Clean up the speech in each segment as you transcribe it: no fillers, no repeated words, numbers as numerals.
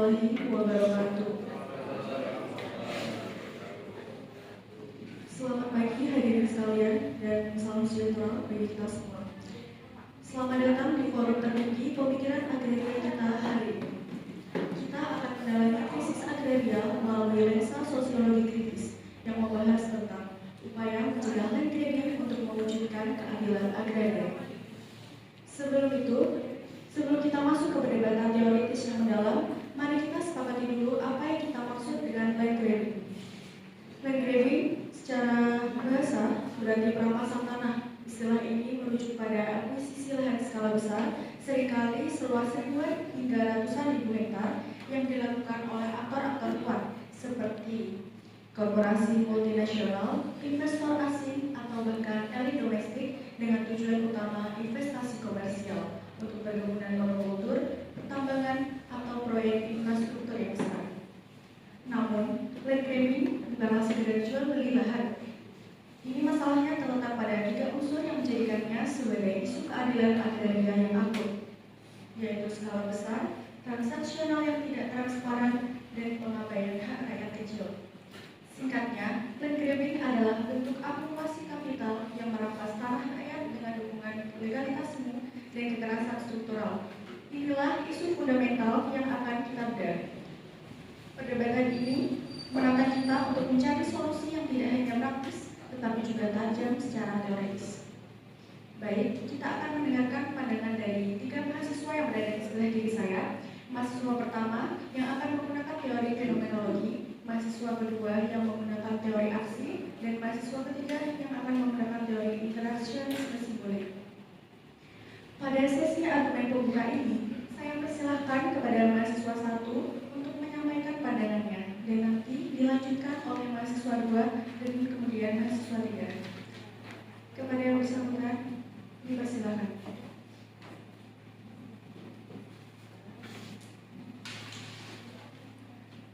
warahmatullahi wabarakatuh. Selamat pagi hadirin sekalian dan salam sejahtera bagi kita semua. Selamat datang di forum tertinggi pemikiran agraria kita hari ini. Kita akan mendalami krisis agraria melalui lensa sosiologi kritis yang membahas tentang upaya mencegah land grabbing untuk mewujudkan keadilan agraria. Sebelum kita masuk ke perdebatan teoritis yang mendalam, mari kita sepakati dulu apa yang kita maksud dengan land grabbing. Land grabbing secara bahasa berarti perampasan tanah. Istilah ini merujuk pada akuisisi lahan skala besar, seringkali seluas ribuan hingga ratusan ribu hektar yang dilakukan oleh aktor-aktor kuat seperti korporasi multinasional, investor asing, atau bahkan elit domestik dengan tujuan utama investasi komersial untuk perkebunan monokultur, pertambangan, atau proyek infrastruktur yang besar. Namun, land grabbing bukanlah sekedar jual beli lahan. Ini masalahnya terletak pada 3 unsur yang menjadikannya sebagai isu keadilan agraria yang akut, yaitu skala besar, transaksional yang tidak transparan, dan pengabaian hak rakyat kecil. Singkatnya, land grabbing adalah bentuk akumulasi kapital yang merampas tanah rakyat dengan dukungan legalitas semu dan kekerasan struktural. Inilah isu fundamental yang akan kita bedah. Perdebatan ini menantang kita untuk mencari solusi yang tidak hanya praktis, tetapi juga tajam secara teoritis. Baik, kita akan mendengarkan pandangan dari 3 mahasiswa yang berada di sebelah kiri saya. Mahasiswa pertama yang akan menggunakan teori fenomenologi, mahasiswa kedua yang menggunakan teori aksi, dan mahasiswa ketiga yang akan menggunakan teori interaksionisme simbolik. Pada sesi argumen pembuka ini, saya persilahkan kepada mahasiswa 1 untuk menyampaikan pandangannya, dan nanti dilanjutkan oleh mahasiswa 2 dan kemudian mahasiswa 3. Kepada yang bersangkutan, dipersilakan.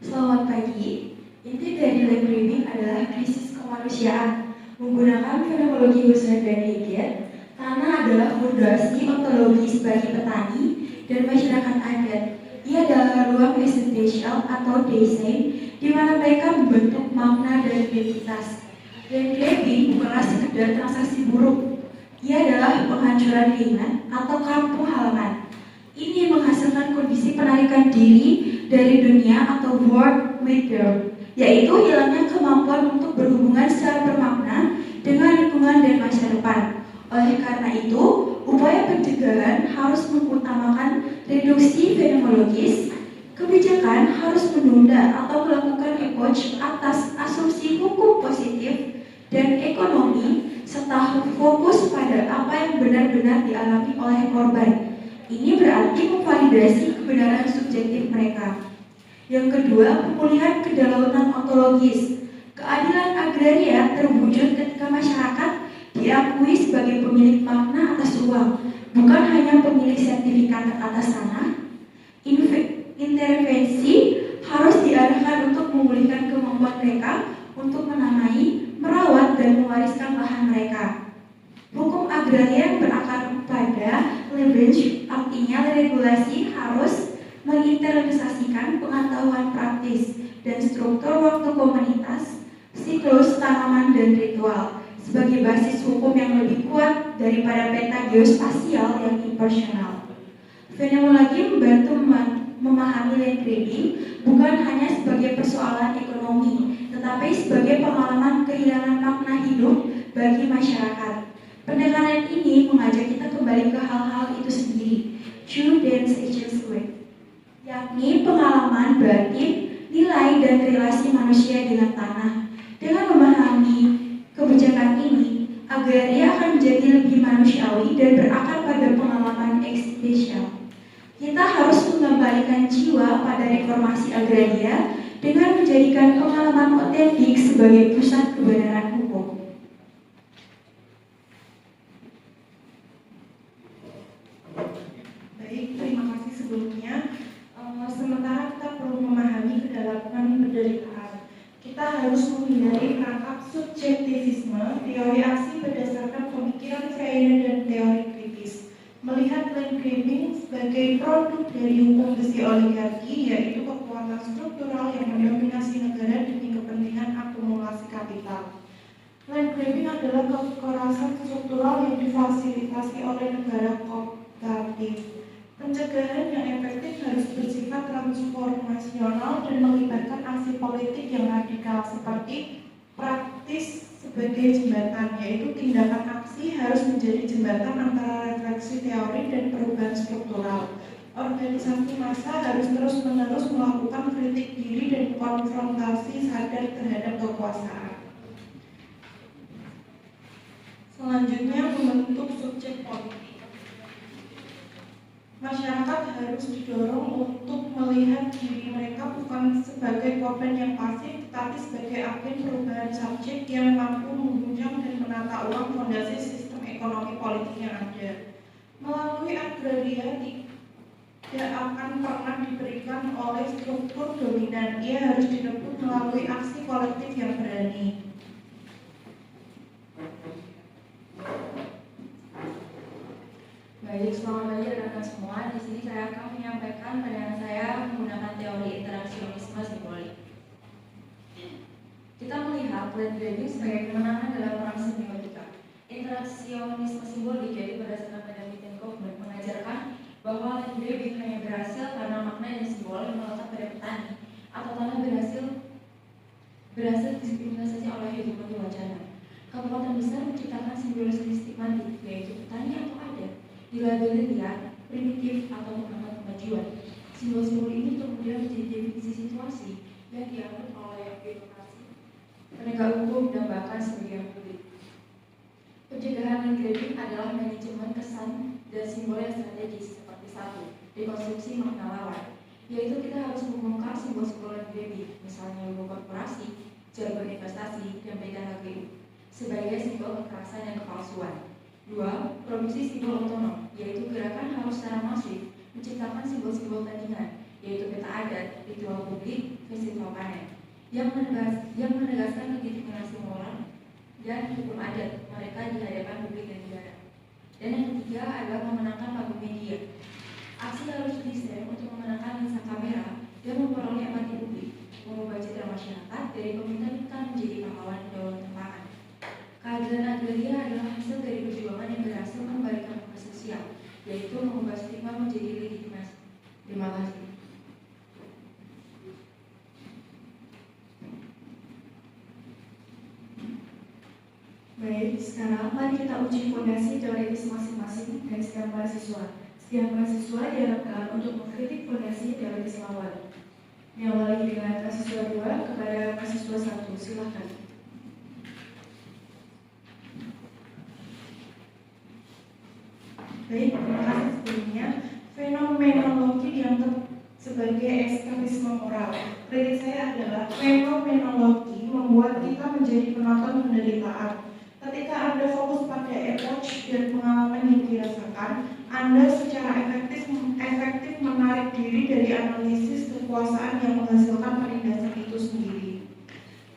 Selamat pagi. Inti dari land grabbing adalah krisis kemanusiaan. Menggunakan fenomenologi Husserl dan Hegel, tanah adalah fondasi ontologis bagi petani dan masyarakat adat. Ia adalah ruang esensial atau desain di mana mereka membentuk makna dan identitas. Land grabbing bukanlah sekedar transaksi buruk. Ia adalah penghancuran lingkungan atau kampung halaman. Ini menghasilkan kondisi penarikan diri dari dunia atau world withdrawal, yaitu hilangnya kemampuan untuk berhubungan secara bermakna dengan lingkungan dan masa depan. Oleh karena itu, upaya pencegahan harus mengutamakan reduksi fenomenologis. Kebijakan harus menunda atau melakukan approach atas asumsi hukum positif dan ekonomi, serta fokus pada apa yang benar-benar dialami oleh korban. Ini berarti memvalidasi kebenaran subjektif mereka. Yang kedua, pemulihan kedaulatan ontologis. Keadilan agraria terwujud ketika masyarakat diakui sebagai pemilik makna atas ruang, bukan hanya pemilik sertifikat atas tanah. Intervensi harus diarahkan untuk memulihkan kemampuan mereka untuk menamai, merawat, dan mewariskan lahan mereka. Hukum agraria yang berakar pada leverage, artinya regulasi harus menginternalisasikan pengetahuan praktis dan struktur waktu komunitas, siklus tanaman, dan ritual sebagai basis hukum yang lebih kuat daripada peta geospasial yang impersonal. Fenomenologi membantu memahami land grabbing bukan hanya sebagai persoalan ekonomi, tetapi sebagai pengalaman kehilangan makna hidup bagi masyarakat. Pendekatan ini mengajak kita kembali ke hal-hal itu sendiri, true dance agents way, yakni pengalaman batin, nilai, dan relasi manusia dengan tanah. Dengan memahami kebijakan ini, agraria akan menjadi lebih manusiawi dan berakar pada pengalaman eksistensial. Kita harus mengembalikan jiwa pada reformasi agraria dengan menjadikan pengalaman otentik sebagai pusat kebenaran hukum. Baik, terima kasih sebelumnya. Sementara kita perlu memahami kedalaman penderitaan, kita harus menghindari perangkap subjektivisme, teori aksi berdasarkan pemikiran Freire dan teori kritis. Melihat land grabbing sebagai produk dari hukum besi oligarki, yaitu kekuatan struktural yang mendominasi negara demi kepentingan akumulasi kapital. Land grabbing adalah kekerasan struktural yang difasilitasi oleh negara kooperatif. Pencegahan yang efektif harus bersifat transformasional dan melibatkan aksi politik yang radikal seperti praktis sebagai jembatan, yaitu tindakan aksi harus menjadi jembatan antara refleksi teori dan perubahan struktural. Organisasi massa harus terus-menerus melakukan kritik diri dan konfrontasi sadar terhadap kekuasaan. Selanjutnya, membentuk subjek politik. Masyarakat harus didorong untuk melihat diri mereka bukan sebagai korban yang pasif, tetapi sebagai agen perubahan subjek yang mampu mengguncang dan menata ulang fondasi sistem ekonomi politik yang ada. Melalui agraria tidak akan pernah diberikan oleh struktur dominan, ia harus direbut melalui aksi kolektif yang berani. Baik, selamat pagi rekan-rekan semua. Di sini saya akan menyampaikan pandangan saya menggunakan teori interaksionisme simbolik. Kita melihat land grabbing sebagai kemenangan dalam perang semiotika. Interaksionisme simbolik, yaitu berdasarkan penelitian Kaufman, mengajarkan bahwa land grabbing hanya berhasil karena makna dan simbol yang melekat pada petani atau tanah berhasil diskriminasi oleh hegemoni wacana. Kekuatan besar menciptakan simbiosis stigmatik, yaitu petani atau adat, dilabeli liar, primitif, atau menghambat kemajuan. Simbol-simbol ini kemudian menjadi definisi situasi yang dianggap oleh birokrasi, penegak hukum, dan bahkan sebagian publik. Pencegahan land grabbing adalah manajemen kesan dan simbol yang strategis seperti satu, rekonstruksi makna lawan, yaitu kita harus membongkar simbol-simbol land grabbing, misalnya logo korporasi, jargon investasi, dan PKHGU, sebagai simbol kekerasan dan kepalsuan. 2. Produksi simbol otonom, yaitu gerakan harus secara masif menciptakan simbol-simbol tandingan, yaitu peta adat, ritual publik, festival panen, yang menegaskan legitimasi moral dan hukum adat mereka di hadapan publik dan negara. Dan yang ketiga adalah memenangkan panggung media. Aksi harus didesain untuk memenangkan lensa kamera dan memperoleh empati publik, mengubah citra masyarakat dari peminta-minta menjadi pahlawan kedaulatan pangan. Keadilan agraria adalah hasil dari perjuangan yang berhasil mengembalikan hak sosial, yaitu mengubah stigma menjadi legitimasi. Terima kasih. Baik, sekarang mari kita uji fondasi teoritis masing-masing dari setiap mahasiswa. Setiap mahasiswa diharapkan untuk mengkritik fondasi teoritis lawan. Diawali dengan mahasiswa 2 kepada mahasiswa 1. Silakan. Baik, terima kasih sebelumnya. Fenomenologi dianggap sebagai eskapisme moral. Kritik saya adalah fenomenologi membuat kita menjadi penonton penderitaan. Ketika Anda fokus pada approach dan pengalaman yang dirasakan, Anda secara efektif menarik diri dari analisis kekuasaan yang menghasilkan penindasan itu sendiri.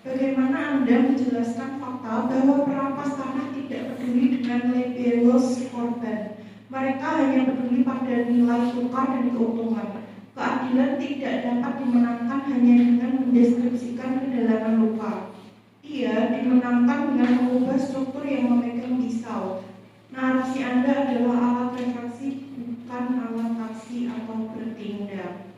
Bagaimana Anda menjelaskan fakta bahwa perampas tanah tidak peduli dengan labels korban? Mereka hanya peduli pada nilai tukar dan keuntungan. Keadilan tidak dapat dimenangkan hanya dengan mendeskripsikan kedalaman luka. Ia dimenangkan dengan mengubah struktur yang memegang pisau. Narasi Anda adalah alat refleksi, bukan alat aksi atau bertindak.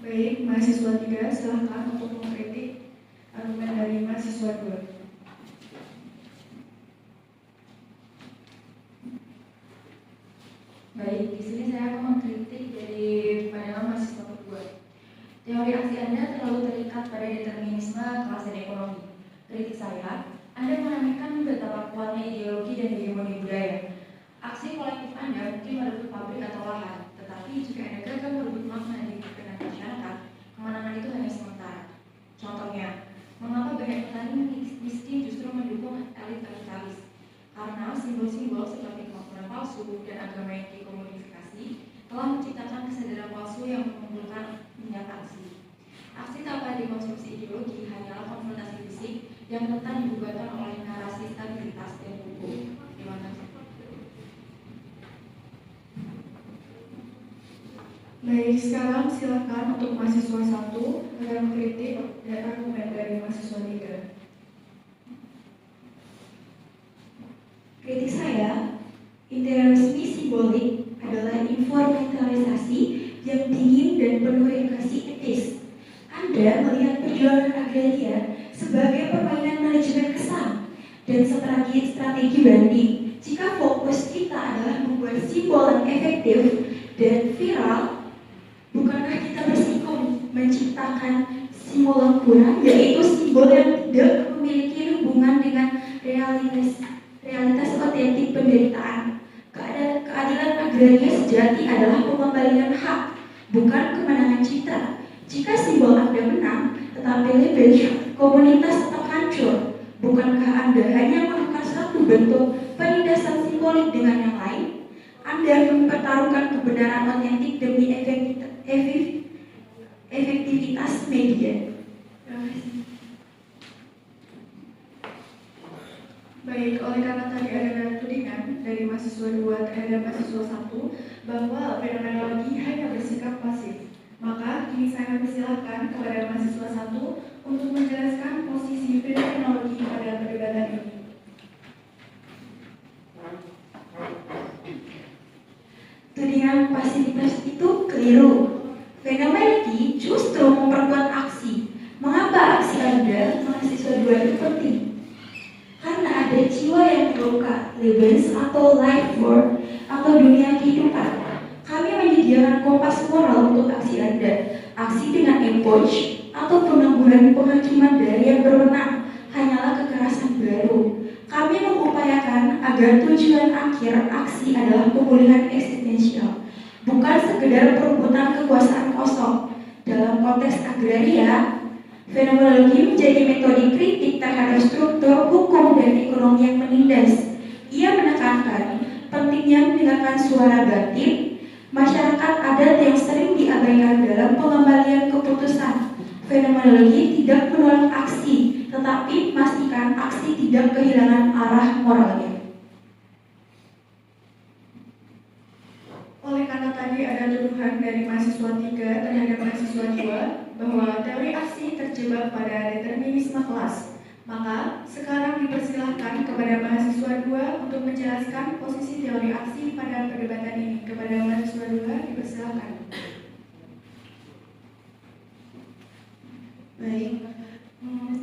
Baik, mahasiswa 3 silakan untuk mengkritik argumen dari mahasiswa 2. Baik, di sini saya akan mengkritik dari pandangan mahasiswa kedua. Teori aksi Anda terlalu terikat pada determinisme kelas dan ekonomi. Kritik saya, Anda menampilkan betapa kuatnya ideologi dan hegemoni budaya. Aksi kolektif Anda mungkin merebut pabrik atau lahan, tetapi jika Anda gagal merebut makna di pikiran masyarakat, kemenangan itu hanya sementara. Contohnya, mengapa banyak petani miskin justru mendukung elit kapitalis? Karena simbol-simbol seperti pengakuan palsu dan agama yang dikomodifikasi telah menciptakan kesadaran palsu yang mengumpulkan minyak aksi. Aksi tanpa dekonstruksi ideologi hanyalah konfrontasi fisik yang rentan dibubarkan oleh narasi stabilitas dan hukum. Baik, sekarang silakan untuk mahasiswa 1 akan mengkritik dan argumen dari mahasiswa 3. Kritik saya, integralisme simbolik adalah instrumentalisasi yang dingin dan penuh edukasi etis. Anda melihat perjuangan agraria sebagai permainan manajemen kesan dan strategi banding. Jika fokus kita adalah membuat simbol yang efektif dan viral, bukankah kita berisiko menciptakan simbol yang kurang, yaitu simbol yang tidak memiliki hubungan dengan realitas otentik penderitaan? Keadilan agraria sejati adalah pengembalian hak, bukan kemenangan citra. Jika simbol Anda menang, tetapi leverage komunitas tetap hancur, bukankah Anda hanya melakukan satu bentuk penindasan simbolik dengan yang lain? Anda mempertaruhkan kebenaran otentik demi efektivitas media. Terima kasih. Baik, oleh karena tadi ada tudingan dari mahasiswa 2 terhadap mahasiswa 1 bahwa fenomenologi hanya bersikap pasif, maka kini saya persilahkan kepada mahasiswa 1 untuk menjelaskan posisi fenomenologi pada perdebatan ini. Tudingan pasivitas itu keliru. Fenomenologi justru memperkuat aksi. Mengapa aksi Anda, mahasiswa 2 itu penting? Karena ada jiwa yang terluka, Lebens atau life force atau dunia kehidupan. Kami menyediakan kompas moral untuk aksi Anda. Aksi dengan approach atau penangguhan penghakiman dari yang berwenang hanyalah kekerasan baru. Kami mengupayakan agar tujuan akhir aksi adalah pemulihan eksistensial, bukan sekedar perebutan kekuasaan kosong. Dalam konteks agraria, fenomenologi menjadi metode kritik terhadap struktur hukum dan ekonomi yang menindas. Ia menekankan pentingnya mendengarkan suara batin masyarakat adat yang sering diabaikan dalam pengembalian keputusan. Fenomenologi tidak menolak aksi, tetapi memastikan aksi tidak kehilangan arah moralnya. Oleh karena tadi ada tuduhan dari mahasiswa 3 terhadap mahasiswa 2 bahwa teori aksi terjebak pada determinisme kelas, maka sekarang dipersilahkan kepada mahasiswa 2 untuk menjelaskan posisi teori aksi pada perdebatan ini. Kepada mahasiswa 2 dipersilahkan. Baik,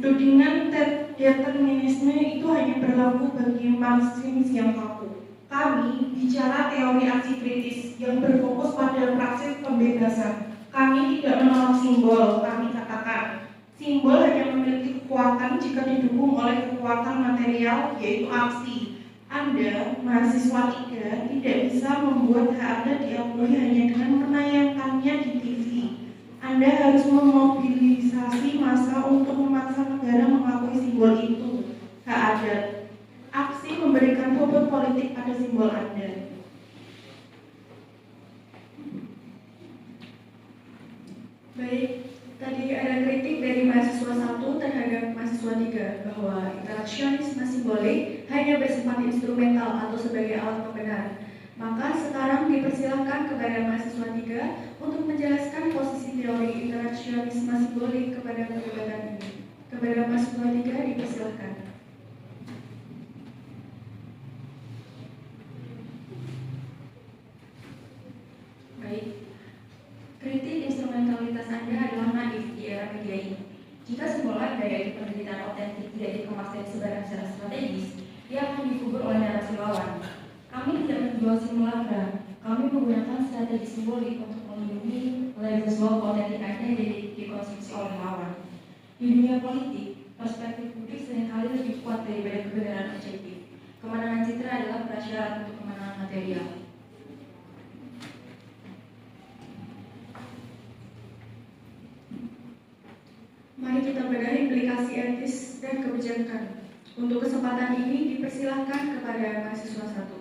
tudingan determinisme itu hanya berlaku bagi Marxis yang kaku. Kami bicara teori aksi kritis yang berfokus pada praksis pembebasan. Kami tidak menolak simbol, kami katakan simbol hanya memiliki kekuatan jika didukung oleh kekuatan material, yaitu aksi. Anda, mahasiswa 3, tidak bisa membuat hak Anda diakui hanya dengan menayangkannya di TV. Anda harus memobilisasi massa untuk memaksa negara mengakui simbol itu, hak adat. Aksi memberikan bobot politik pada simbol Anda. Baik, tadi ada kritik dari mahasiswa 1 terhadap mahasiswa 3 bahwa interaksionisme simbolik hanya bersifat instrumental atau sebagai alat pembenaran. Maka sekarang dipersilahkan kepada mahasiswa 3 untuk menjelaskan posisi teori interaksionisme simbolik kepada perdebatan ini. Kepada mahasiswa 3 dipersilahkan. Baik, kritik instrumentalitas Anda adalah naif di era media ini. Jika simbol Anda yaitu penderitaan otentik tidak dikemas dan disebarkan secara strategis, ia akan dikubur oleh narasi lawan. Kami tidak menjual simulakra. Kami menggunakan strategi simbolik untuk melindungi visual otentik Anda yang dikonsumsi oleh lawan. Di dunia politik, perspektif publik seringkali lebih kuat daripada kebenaran objektif. Kemenangan citra adalah prasyarat untuk kemenangan material. Mari kita bedah implikasi etis dan kebijakan. Untuk kesempatan ini dipersilahkan kepada mahasiswa 1.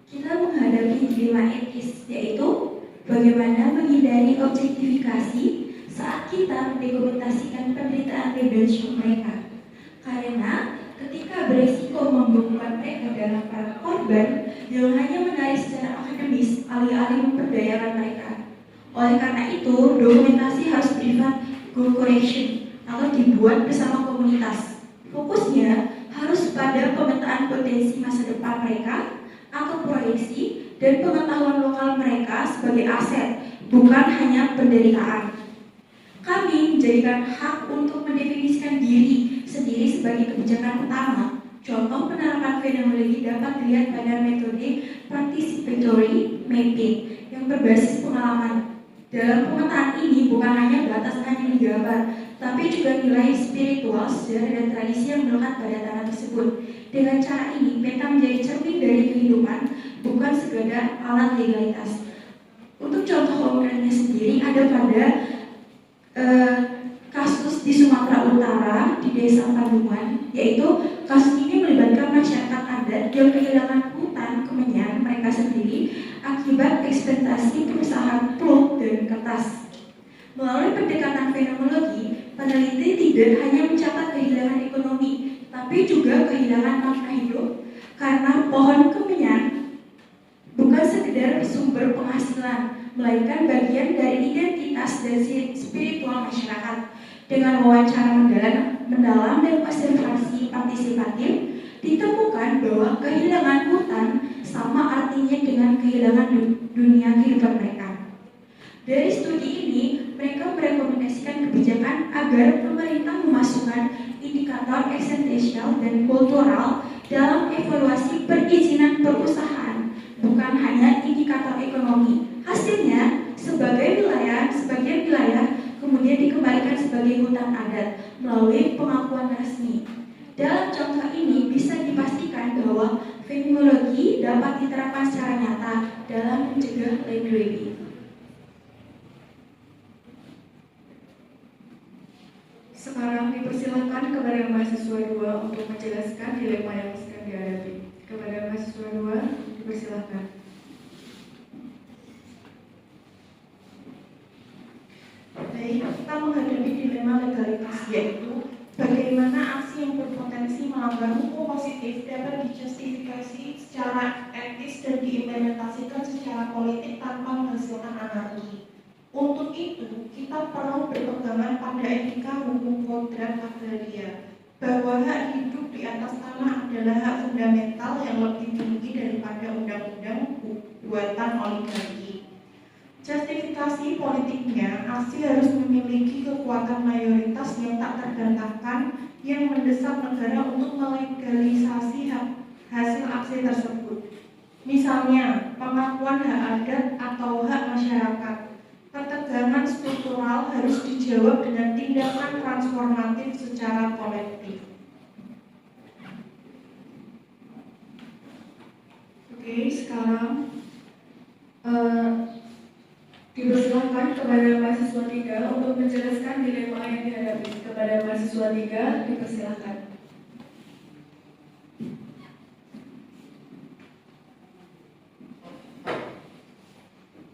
Kita menghadapi dilema etis, yaitu bagaimana menghindari objektifikasi saat kita mendokumentasikan penderitaan rebellion mereka. Karena ketika beresiko membekukan mereka dalam para korban yang hanya menarik secara akademis alih-alih memperdayakan mereka. Oleh karena itu, dokumentasi harus bersifat co-creation atau dibuat bersama komunitas. Fokusnya harus pada pemetaan potensi masa depan mereka atau proyeksi dan pengetahuan lokal mereka sebagai aset, bukan hanya penderitaan. Kami menjadikan hak untuk mendefinisikan diri sendiri sebagai kebijakan utama. Contoh penerapan fenomenologi dapat dilihat pada metode participatory mapping yang berbasis pengalaman. Dalam pemetaan ini bukan hanya batas hanya digambar, tapi juga nilai spiritual, sejarah, dan tradisi yang melekat pada tanah tersebut. Dengan cara ini, peta menjadi cermin dari kehidupan, bukan sekadar alat legalitas. Untuk contoh konkretnya sendiri ada pada kasus di Sumatera Utara di Desa Tandungan, yaitu kasus ini melibatkan masyarakat adat yang kehilangan hutan kemenyan mereka sendiri akibat eksploitasi perusahaan pulp dan kertas. Melalui pendekatan fenomenologi, peneliti tidak hanya mencatat kehilangan ekonomi, tapi juga kehilangan makna hidup, karena pohon kemenyan bukan sekedar sumber penghasilan, melainkan bagian dari identitas dan spiritual masyarakat. Dengan wawancara mendalam dan observasi partisipatif, ditemukan bahwa kehilangan hutan sama artinya dengan kehilangan dunia kehidupan mereka. Dari studi ini, mereka merekomendasikan kebijakan agar pemerintah memasukkan indikator eksistensial dan kultural dalam evaluasi perizinan perusahaan, bukan hanya indikator ekonomi. Hasilnya, sebagian wilayah kemudian dikembalikan sebagai hutan adat melalui pengakuan resmi. Dalam contoh ini bisa dipastikan bahwa fenomenologi dapat diterapkan secara nyata dalam mencegah land grabbing. Sekarang dipersilakan kepada mahasiswa 2 untuk menjelaskan dilema yang sedang dihadapi. Kepada mahasiswa 2, dipersilakan. Baik, kita menghadapi dilema legalitas, yaitu bagaimana aksi yang berpotensi melanggar hukum positif dapat dijustifikasi secara etis dan diimplementasikan secara politik tanpa menghasilkan anarki. Untuk itu, kita perlu berpegangan pada etika hukum kodrat agraria, bahwa hak hidup di atas tanah adalah hak fundamental yang lebih tinggi daripada undang-undang buatan oligarki. Justifikasi politiknya, aksi harus memiliki kekuatan mayoritas yang tak terbantahkan yang mendesak negara untuk melegalisasi hasil aksi tersebut. Misalnya, pengakuan hak adat atau hak masyarakat. Ketegangan struktural harus dijawab dengan tindakan transformatif secara kolektif. Oke, sekarang dipersilakan kepada mahasiswa 3 untuk menjelaskan dilema yang dihadapi. Kepada mahasiswa 3, dipersilakan.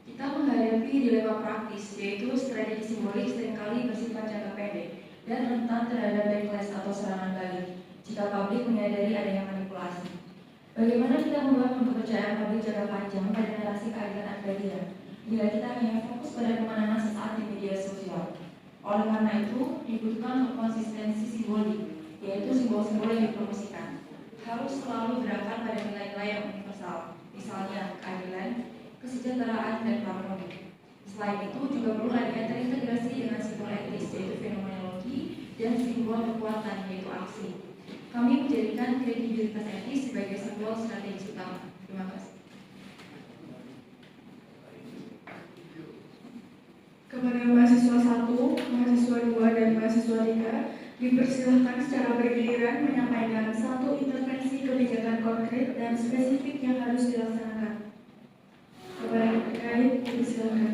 Kita menghadapi dilema praktis, yaitu strategi simbolik seringkali bersifat jangka pendek dan rentan terhadap backlash atau serangan balik jika publik menyadari adanya manipulasi. Bagaimana kita membangun kepercayaan publik jangka panjang pada narasi keadilan agraria bila kita hanya fokus pada kemenangan sesaat di media sosial? Oleh karena itu, dibutuhkan konsistensi simbolik, yaitu simbol-simbol yang dipromosikan harus selalu berangkat pada nilai-nilai yang universal, misalnya keadilan, kesejahteraan, dan harmoni. Selain itu, juga perlu adanya terintegrasi dengan simbol etis, yaitu fenomenologi, dan simbol kekuatan, yaitu aksi. Kami menjadikan kredibilitas etis sebagai simbol strategi utama. Terima kasih. Kepada mahasiswa 1, mahasiswa 2, dan mahasiswa 3, dipersilahkan secara bergiliran menyampaikan satu intervensi kebijakan konkret dan spesifik yang harus dilaksanakan. Kepada yang terkait, dipersilahkan.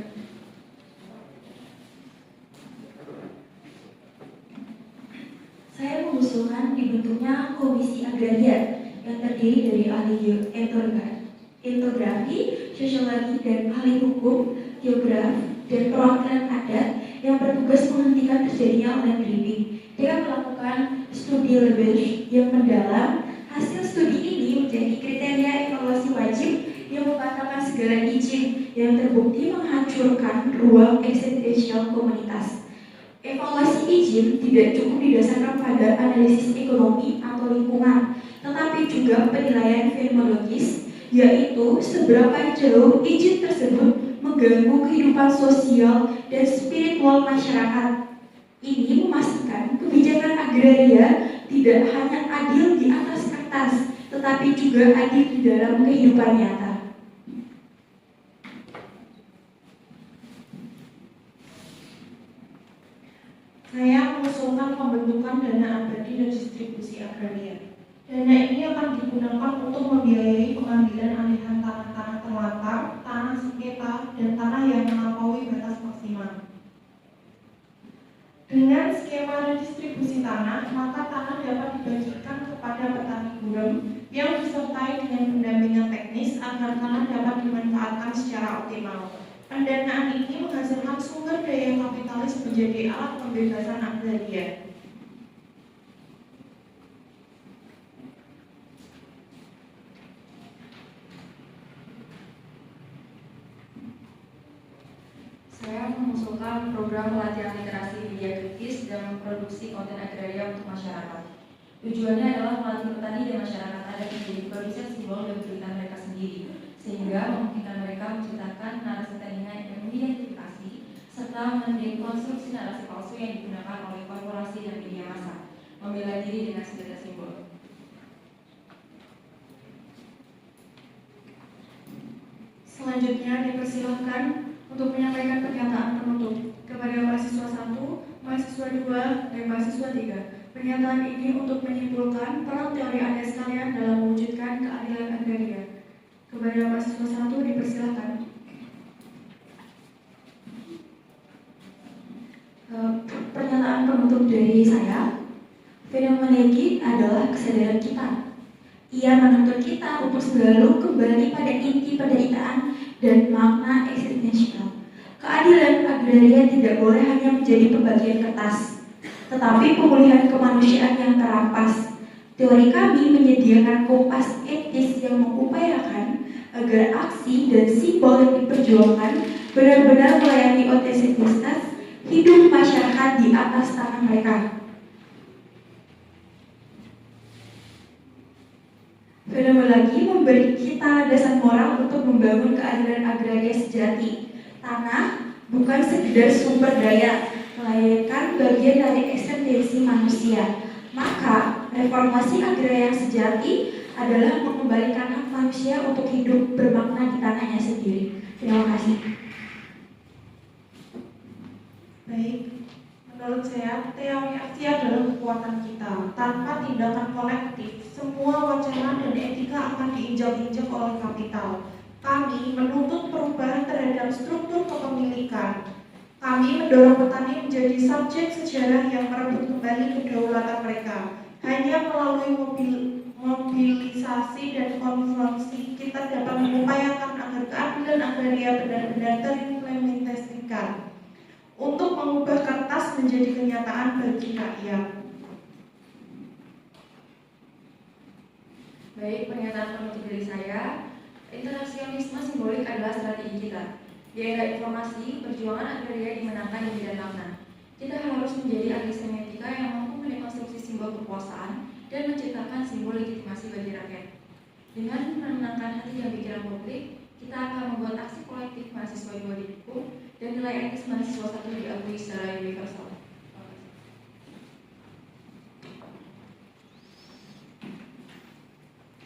Saya mengusulkan dibentuknya komisi agraria yang terdiri dari ahli etnografi, sosiologi, dan ahli hukum, geografi, dan perwakilan adat yang bertugas menghentikan terjadinya land grabbing Dengan melakukan studi lebih yang mendalam, hasil studi ini menjadi kriteria evaluasi wajib yang membatalkan segala izin yang terbukti menghancurkan ruang eksistensial komunitas. Evaluasi izin tidak cukup didasarkan pada analisis ekonomi atau lingkungan, tetapi juga penilaian fenomenologis, yaitu seberapa jauh izin tersebut mengganggu kehidupan sosial dan spiritual masyarakat. Ini memastikan kebijakan agraria tidak hanya adil di atas kertas, tetapi juga adil di dalam kehidupan nyata. Saya mengusulkan pembentukan dana abadi dan distribusi agraria. Dana ini akan digunakan untuk membiayai pengambilan alihan tanah-tanah terlantar, tanah sengketa, dan tanah yang melampaui batas maksimal. Dengan skema redistribusi tanah, maka tanah dapat dibagikan kepada petani gurem yang disertai dengan pendampingan teknis agar tanah dapat dimanfaatkan secara optimal. Pendanaan ini menghasilkan sumber daya kapitalis menjadi alat pembebasan agraria. Saya mengusulkan program pelatihan literasi media kritis dan memproduksi konten agraria untuk masyarakat. Tujuannya adalah melatih petani dan masyarakat adat menjadi produsen simbol dan berita mereka sendiri, sehingga memungkinkan mereka menciptakan narasi tandingan yang mengidentifikasi serta mendekonstruksi narasi palsu yang digunakan oleh korporasi dan media massa, membela diri dengan senjata simbol. Selanjutnya dipersilahkan untuk menyampaikan pernyataan penutup kepada mahasiswa 1, mahasiswa 2, dan mahasiswa 3. Pernyataan ini untuk menyimpulkan peran teori Anda sekalian dalam mewujudkan keadilan agraria. Kepada mahasiswa 1 dipersilahkan. Pernyataan penutup dari saya, fenomenologi adalah kesadaran kita. Ia menuntut kita untuk selalu kembali pada inti penderitaan dan makna eksistensial. Keadilan agraria tidak boleh hanya menjadi pembagian kertas, tetapi pemulihan kemanusiaan yang terampas. Teori kami menyediakan kompas etis yang mengupayakan agar aksi dan simbol yang diperjuangkan benar-benar melayani otentisitas hidup masyarakat di atas tanah mereka. Fenomenologi memberi kita landasan moral untuk membangun keadilan agraria sejati. Tanah bukan sekedar sumber daya, melainkan bagian dari eksistensi manusia. Maka, reformasi agraria yang sejati adalah mengembalikan hak manusia untuk hidup bermakna di tanahnya sendiri. Terima kasih. Baik, menurut saya, teori aksi adalah kekuatan kita. Tanpa tindakan kolektif, semua wacana dan etika akan diinjak-injak oleh kapital. Kami menuntut perubahan terhadap struktur kepemilikan. Kami mendorong petani menjadi subjek sejarah yang merebut kembali kedaulatan mereka. Hanya melalui mobilisasi dan konfrontasi, kita dapat mengupayakan agar keadilan agraria benar-benar terimplementasikan untuk mengubah kertas menjadi kenyataan bagi rakyat. Baik, pernyataan penutup dari saya. Interaksionisme simbolik adalah strategi kita. Di era informasi, perjuangan agraria dimenangkan di bidang makna. Kita harus menjadi ahli semiotika yang mampu merekonstruksi simbol kekuasaan dan menciptakan simbol legitimasi bagi rakyat. Dengan menenangkan hati dan pikiran publik, kita akan membuat aksi kolektif mahasiswa 2 didukung dan nilai etis mahasiswa 1 diakui secara universal.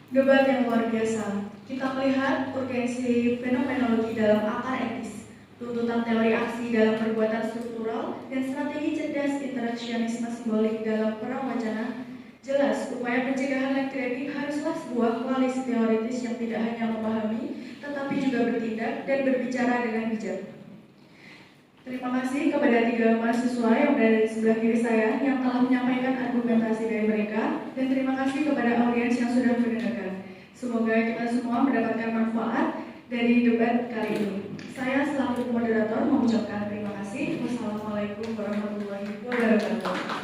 Debat yang luar biasa. Kita melihat urgensi fenomenologi dalam akar etis, tuntutan teori aksi dalam perbuatan struktural, dan strategi cerdas interaksionisme simbolik dalam perang wacana. Jelas, upaya pencegahan agraria haruslah sebuah koalisi teoritis yang tidak hanya memahami, tetapi juga bertindak dan berbicara dengan bijak. Terima kasih kepada 3 mahasiswa yang berada di sebelah kiri saya yang telah menyampaikan argumentasi dari mereka, dan terima kasih kepada audiens yang sudah mendengarkan. Semoga kita semua mendapatkan manfaat dari debat kali ini. Saya selaku moderator mengucapkan terima kasih. Wassalamualaikum warahmatullahi wabarakatuh.